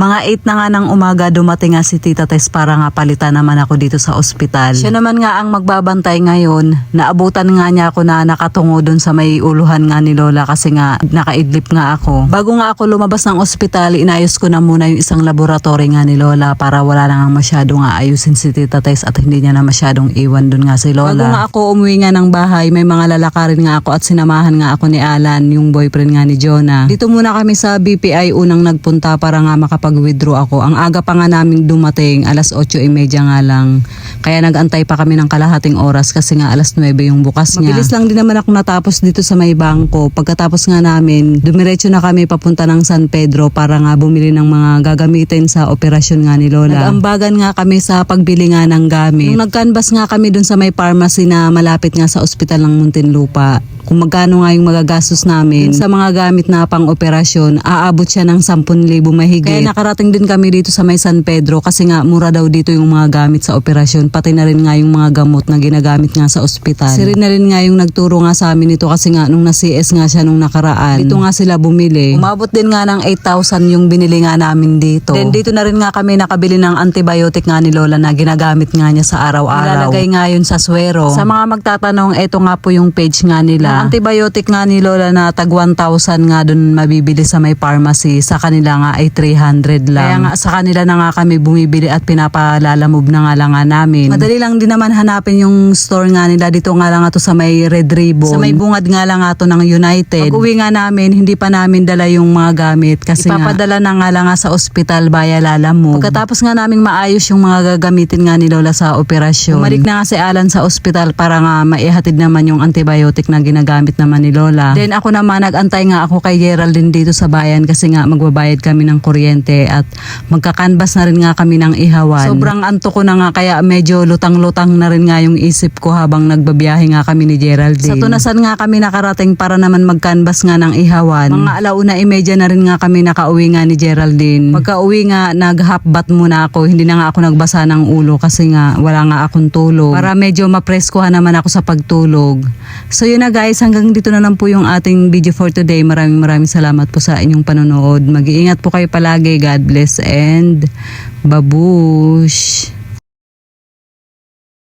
Mga 8 na nga ng umaga dumating nga si Tita Tess para nga palitan naman ako dito sa ospital. Siya naman nga ang magbabantay ngayon. Naabutan nga niya ako na nakatungo dun sa may uluhan nga ni Lola kasi nga nakaidlip nga ako. Bago nga ako lumabas ng ospital, inayos ko na muna yung isang laboratory nga ni Lola para wala na nga masyado nga ayusin si Tita Tess at hindi niya na masyadong iwan dun nga si Lola. Bago nga ako umuwi nga ng bahay, may mga lalakarin nga ako at sinamahan nga ako ni Alan, yung boyfriend nga ni Jonah. Dito muna kami sa BPI unang nagpunta para nga makapag-withdraw ako. Ang aga pa nga naming dumating, alas 8:30 nga lang. Kaya nag-antay pa kami ng kalahating oras kasi nga alas 9 yung bukas niya. Mabilis lang din naman ako natapos dito sa may bangko. Pagkatapos nga namin, dumiretso na kami papunta ng San Pedro para nga bumili ng mga gagamitin sa operasyon nga ni Lola. Nag-ambagan nga kami sa pagbili nga ng gamit. Nung nag-canvas nga kami dun sa may pharmacy na malapit nga sa ospital ng Muntinlupa, kung magkano nga yung magagastos namin sa mga gamit na pang-operasyon, aabot siya ng 10,000 mahigit. Kaya nakarating din kami dito sa may San Pedro kasi nga mura daw dito yung mga gamit sa operasyon, pati na rin nga yung mga gamot na ginagamit nga sa ospital. Si Rin na rin nga yung nagturo nga sa amin ito kasi nga nung na-CS nga siya nung nakaraan, dito nga sila bumili. Umabot din nga ng 8,000 yung binili nga namin dito. Then dito na rin nga kami nakabili ng antibiotic nga ni Lola na ginagamit nga niya sa araw-araw. Nilalagay nga yun sa swero. Sa mga magtatanong, ito nga po yung page nga nila. Ang antibiotic nga ni Lola na tag 1,000 nga dun mabibili sa may pharmacy, sa kanila nga ay 300 lang. Kaya nga sa kanila na nga kami bumibili at pinapalalamove na nga lang nga namin. Madali lang din naman hanapin yung store nga nila. Dito nga lang nga to sa may Red Ribbon. Sa may bungad nga lang nga to ng United. Pag-uwi nga namin, hindi pa namin dala yung mga gamit kasi ipapadala na nga lang nga sa ospital via lalamove. Pagkatapos nga namin maayos yung mga gagamitin nga ni Lola sa operasyon, bumalik na nga si Alan sa ospital para nga maihatid naman yung antibiotic na ginagamit naman ni Lola. Then ako naman nag-antay nga ako kay Geraldine dito sa bayan kasi nga magbabayad kami ng kuryente at magkakanbas na rin nga kami ng ihawan. Sobrang antok ko na nga kaya medyo lutang-lutang na rin nga yung isip ko habang nagbabiyahe nga kami ni Geraldine. Sa Tunasan nga kami nakarating para naman magkanbas nga ng ihawan. Mga 1:30 na rin nga kami nakauwi nga ni Geraldine. Pagka-uwi nga nag-half bath muna ako. Hindi na nga ako nagbasa ng ulo kasi nga wala nga akong tulog. Para medyo mapreskohan naman ako sa pagtulog. So yun na guys, hanggang dito na lang po yung ating video for today. Maraming salamat po sa inyong panonood. Mag-iingat po kayo palagi. God bless and babush!